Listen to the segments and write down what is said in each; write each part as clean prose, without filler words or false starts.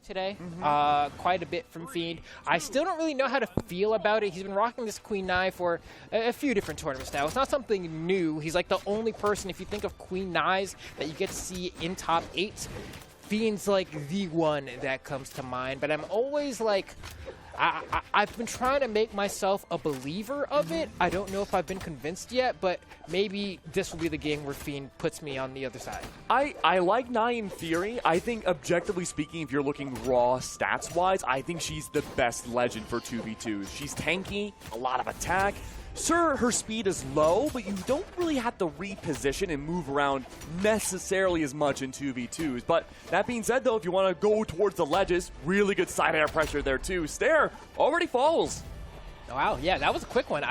today, quite a bit from Fiend. I still don't really know how to feel about it. He's been rocking this Queen Nai for a few different tournaments now. It's not something new. He's like the only person, if you think of Queen Nais, that you get to see in top 8. Fiend's like the one that comes to mind, but I'm always like, I've been trying to make myself a believer of it. I don't know if I've been convinced yet, but maybe this will be the game where Fiend puts me on the other side. I like Nai in theory. I think, objectively speaking, if you're looking raw stats-wise, I think she's the best legend for 2v2s. She's tanky, a lot of attack. Sure, her speed is low, but you don't really have to reposition and move around necessarily as much in 2v2s. But that being said, though, if you want to go towards the ledges, really good side air pressure there, too. Steyr already falls. Wow, yeah, that was a quick one.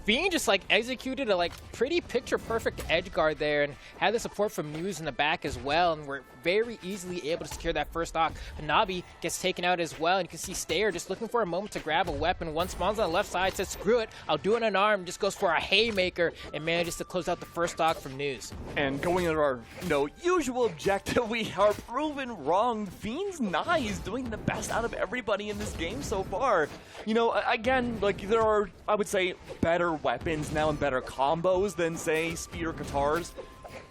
Fiend just like executed a pretty picture-perfect edge guard there and had the support from Neuz in the back as well, and we're very easily able to secure that first stock. Hanabi gets taken out as well, and you can see Steyr just looking for a moment to grab a weapon. One spawns on the left side, says screw it, I'll do it on an arm, just goes for a haymaker and manages to close out the first stock from Neuz. And going into our usual objective, we are proven wrong. Fiend's Nai is doing the best out of everybody in this game so far. Again, there are, I would say, better weapons now and better combos than, say, speed or katars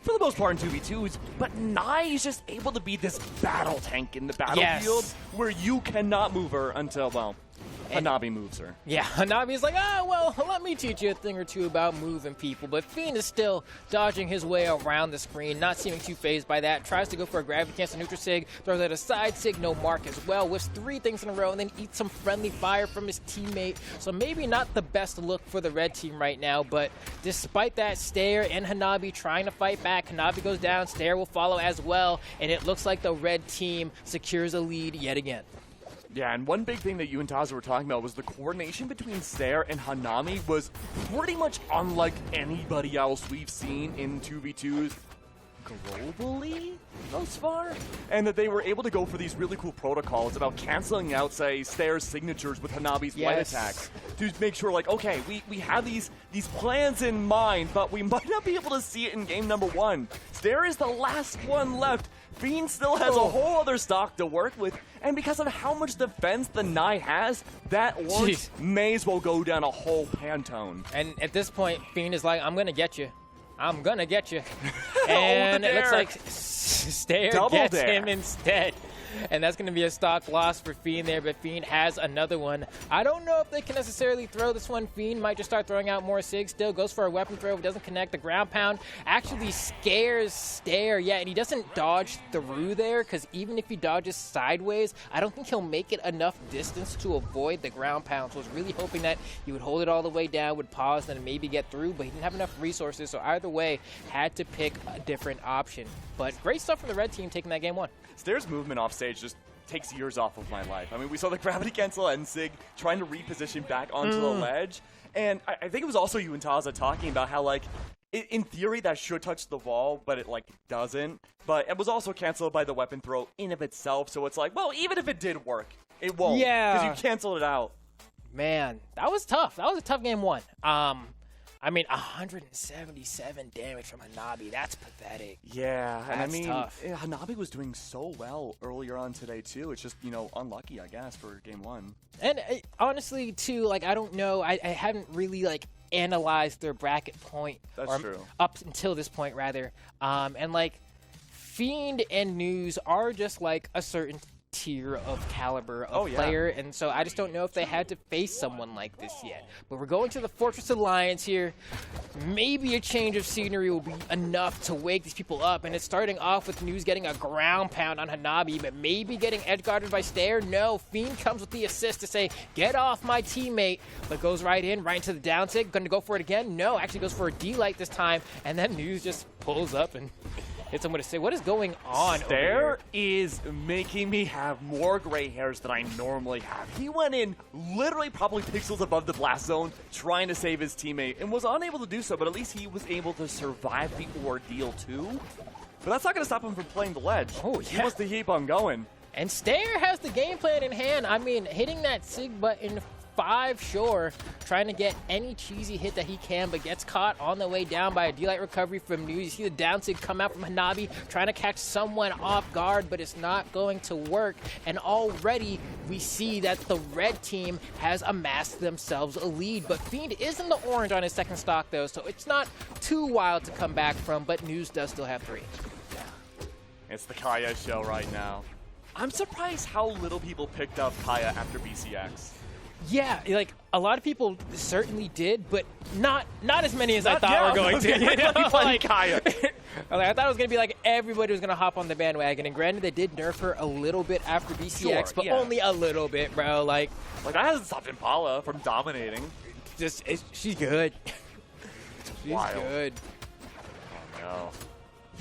for the most part in 2v2s, but Nai is just able to be this battle tank in the battlefield where you cannot move her until, well, Hanabi moves her. Yeah, Hanabi's like, well, let me teach you a thing or two about moving people. But Fiend is still dodging his way around the screen, not seeming too phased by that. Tries to go for a gravity cancel neutral sig, throws out a side sig, no mark as well. Whiffs 3 things in a row and then eats some friendly fire from his teammate. So maybe not the best look for the red team right now, but despite that, Steyr and Hanabi trying to fight back. Hanabi goes down, Steyr will follow as well, and it looks like the red team secures a lead yet again. Yeah, and one big thing that you and Taza were talking about was the coordination between Steyr and Hanabi was pretty much unlike anybody else we've seen in 2v2s globally thus far. And that they were able to go for these really cool protocols about canceling out, say, Steyr's signatures with Hanabi's light attacks to make sure, okay, we have these plans in mind, but we might not be able to see it in game number 1. Steyr is the last one left. Fiend still has a whole other stock to work with, and because of how much defense the Nai has, that launch may as well go down a whole Pantone. And at this point, Fiend is like, I'm going to get you. I'm going to get you. And it looks like Steyr gets him instead. And that's going to be a stock loss for Fiend there, but Fiend has another one. I don't know if they can necessarily throw this one. Fiend might just start throwing out more SIG still. Goes for a weapon throw, doesn't connect. The ground pound actually scares Steyr. Yeah, and he doesn't dodge through there, because even if he dodges sideways, I don't think he'll make it enough distance to avoid the ground pound. So I was really hoping that he would hold it all the way down, would pause, then maybe get through, but he didn't have enough resources, so either way, had to pick a different option. But great stuff from the red team taking that game 1. Steyr's movement off stage just takes years off of my life. I mean, we saw the gravity cancel and Sig trying to reposition back onto the ledge. And I think it was also you and Taza talking about how, in theory, that should touch the wall, but it, doesn't. But it was also canceled by the weapon throw in of itself. So it's like, well, even if it did work, it won't. Yeah. Because you canceled it out. Man, that was tough. That was a tough game 1. I mean, 177 damage from Hanabi. That's pathetic. Yeah, and that's tough. Hanabi was doing so well earlier on today, too. It's just, unlucky, I guess, for game 1. And honestly, too, I don't know. I haven't really, analyzed their bracket point. That's true. Up until this point, rather. And, Fiend and Neuz are just, a certain tier of caliber of player, and so I just don't know if they had to face someone like this yet. But we're going to the Fortress Alliance here. Maybe a change of scenery will be enough to wake these people up, and it's starting off with Neuz getting a ground pound on Hanabi, but maybe getting edge guarded by Steyr. No, Fiend comes with the assist to say, get off my teammate, but goes right into the down sig. Gonna go for it again? No, actually goes for a D-light this time, and then Neuz just pulls up and hits him with a sig. What is going on? Steyr is making me have more gray hairs than I normally have. He went in literally probably pixels above the blast zone trying to save his teammate and was unable to do so, but at least he was able to survive the ordeal too. But that's not going to stop him from playing the ledge. Oh, yeah. He wants to keep on going. And Steyr has the game plan in hand. I mean, hitting that SIG button 5 sure, trying to get any cheesy hit that he can, but gets caught on the way down by a D-Light recovery from Neuz. You see the down sig come out from Hanabi, trying to catch someone off guard, but it's not going to work. And already we see that the red team has amassed themselves a lead, but Fiend is in the orange on his second stock though, so it's not too wild to come back from, but Neuz does still have 3. It's the Kaya show right now. I'm surprised how little people picked up Kaya after BCX. Yeah, like a lot of people certainly did, but not as many as I thought were going to. You know? Like Kaya. I thought it was going to be like everybody was going to hop on the bandwagon, and granted they did nerf her a little bit after BCX, but only a little bit, bro. Like that hasn't stopped Impala from dominating. She's good. She's Wild. good. Oh no.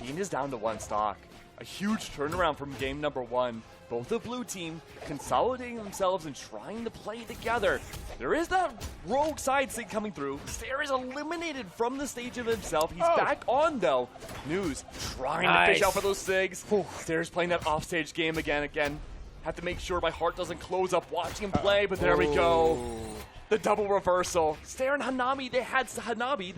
Fiend is down to 1 stock. A huge turnaround from game number 1. Both the blue team consolidating themselves and trying to play together. There is that rogue side sig coming through. Steyr is eliminated from the stage of himself. He's back on though. Neuz trying to fish out for those sigs. Steyr's playing that offstage game again. Have to make sure my heart doesn't close up watching him play, but there we go. The double reversal. Steyr and Hanabi, they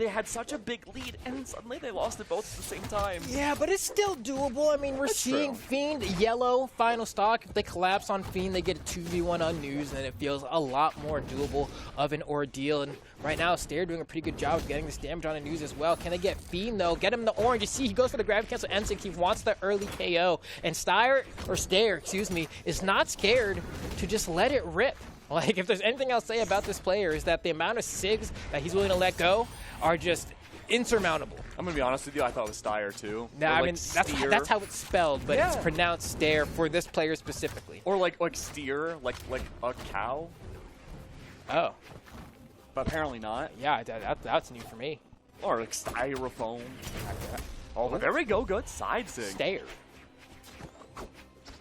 had such a big lead, and suddenly they lost it both at the same time. Yeah, but it's still doable. I mean, we're seeing Fiend yellow final stock. If they collapse on Fiend, they get a 2v1 on Neuz, and it feels a lot more doable of an ordeal. And right now, Steyr doing a pretty good job of getting this damage on Neuz as well. Can they get Fiend though? Get him in the orange. You see, he goes for the grab cancel NSYNC. He wants the early KO, and Steyr, excuse me, is not scared to just let it rip. Like, if there's anything I'll say about this player is that the amount of SIGs that he's willing to let go are just insurmountable. I'm going to be honest with you, I thought it was Steyr too. No, I mean, that's how it's spelled, but it's pronounced Steyr for this player specifically. Or like Steyr, like a cow. Oh. But apparently not. Yeah, that's new for me. Or like styrofoam. Oh, but there we go, good side sig. Steyr.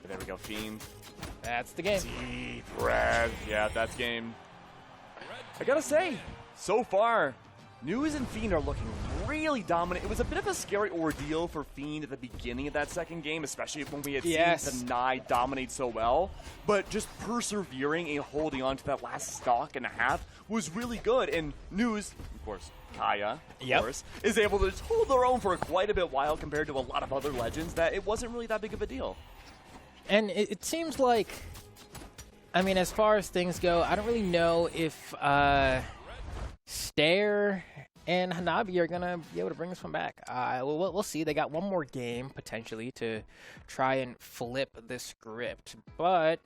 There we go, Fiend. That's the game. Deep red. Yeah, that's game. I gotta say, so far, Neuz and Fiend are looking really dominant. It was a bit of a scary ordeal for Fiend at the beginning of that second game, especially when we had seen the Nye dominate so well. But just persevering and holding on to that last stock and a half was really good. And Neuz, of course, Kaya, of course, is able to just hold their own for quite a bit while compared to a lot of other legends that it wasn't really that big of a deal. And it seems like, I mean, as far as things go, I don't really know if Steyr and Hanabi are going to be able to bring this one back. We'll see. They got one more game, potentially, to try and flip the script. But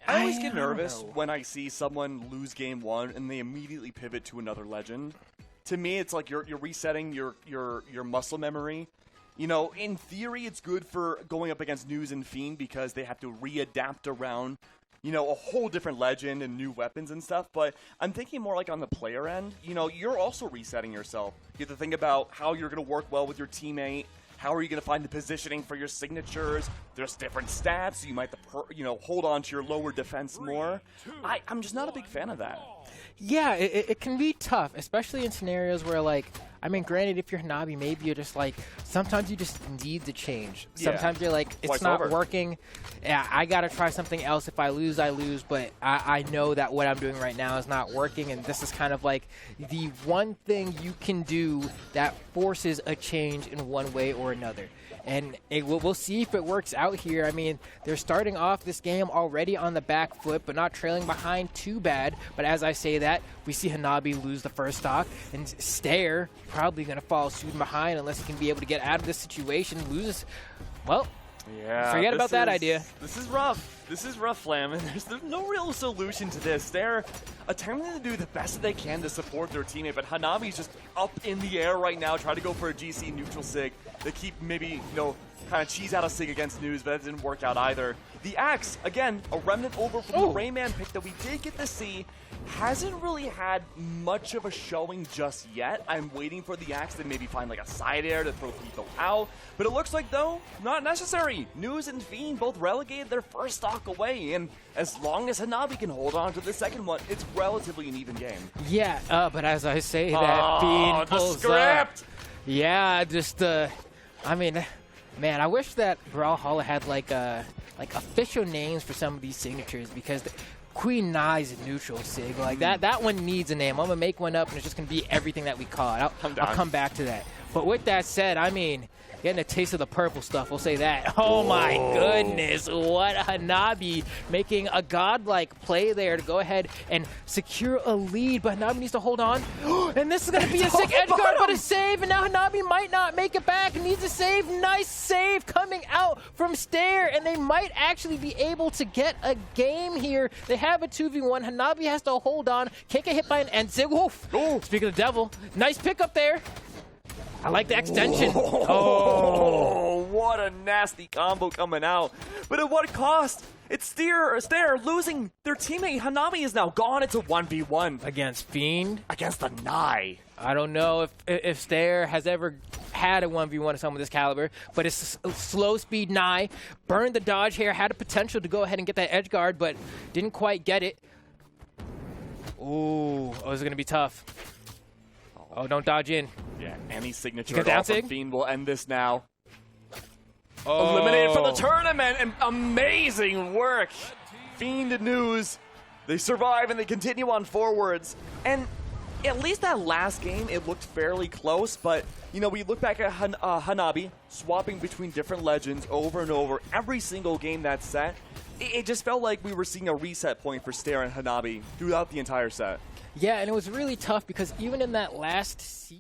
I always get nervous when I see someone lose game 1 and they immediately pivot to another legend. To me, it's like you're resetting your muscle memory. You know, in theory, it's good for going up against Neuz and Fiend because they have to readapt around, you know, a whole different legend and new weapons and stuff. But I'm thinking more like on the player end. You know, you're also resetting yourself. You have to think about how you're going to work well with your teammate. How are you going to find the positioning for your signatures? There's different stats. So you might, hold on to your lower defense more. I'm just not a big fan of that. Yeah, it can be tough, especially in scenarios where, like, I mean, granted, if you're Hanabi, maybe you're just like, sometimes you just need to change. Sometimes you're like, it's not working. Yeah, I got to try something else. If I lose, I lose. But I know that what I'm doing right now is not working. And this is kind of like the one thing you can do that forces a change in one way or another. And we'll see if it works out here. I mean, they're starting off this game already on the back foot, but not trailing behind too bad. But as I say that, we see Hanabi lose the first stock, and Steyr probably going to fall soon behind unless he can be able to get out of this situation. Loses, well, forget about that idea. This is rough. This is rough, Flam, and there's no real solution to this. They're attempting to do the best that they can to support their teammate, but Hanabi's just up in the air right now, trying to go for a GC neutral sig. They keep maybe, kind of cheese out a sig against Neuz, but that didn't work out either. The Axe, again, a remnant over from the Rayman pick that we did get to see, hasn't really had much of a showing just yet. I'm waiting for the Axe to maybe find like a side air to throw people out, but it looks like, though, not necessary. Neuz and Fiend both relegated their first stock away, and as long as Hanabi can hold on to the second one, it's relatively an even game. Yeah, but as I say that, Fiend pulls script! Yeah, just, I mean, man, I wish that Brawlhalla had like official names for some of these signatures, because Queen Nye's in neutral, Sig. Like, that one needs a name. I'm going to make one up, and it's just going to be everything that we call it. I'll come back to that. But with that said, I mean, getting a taste of the purple stuff, we'll say that. Oh, my goodness. What Hanabi making a godlike play there to go ahead and secure a lead. But Hanabi needs to hold on. And this is going to be a sick edge guard, but a save. And now Hanabi might not make it back. Needs a save. Nice save coming out from Steyr. And they might actually be able to get a game here. They have a 2v1. Hanabi has to hold on. Can't get hit by an end. Zig Wolf. Speaking of the devil, nice pickup there. I like the extension. Oh, what a nasty combo coming out. But at what cost? It's Steyr losing their teammate. Hanabi is now gone. It's a 1v1. Against Fiend? Against the Nye. I don't know if Steyr has ever had a 1v1 of someone with this caliber, but it's a slow speed Nye. Burned the dodge here, had a potential to go ahead and get that edge guard, but didn't quite get it. Ooh, oh, this is going to be tough. Oh, don't dodge in. Yeah, any signature at all from Fiend will end this now. Eliminated Oh. from the tournament, and amazing work. Fiend and Neuz, they survive and they continue on forwards. And at least that last game, it looked fairly close, but, you know, we look back at Hanabi swapping between different legends over and over, every single game that set. It just felt like we were seeing a reset point for Steyr and Hanabi throughout the entire set. Yeah, and it was really tough because even in that last sequence,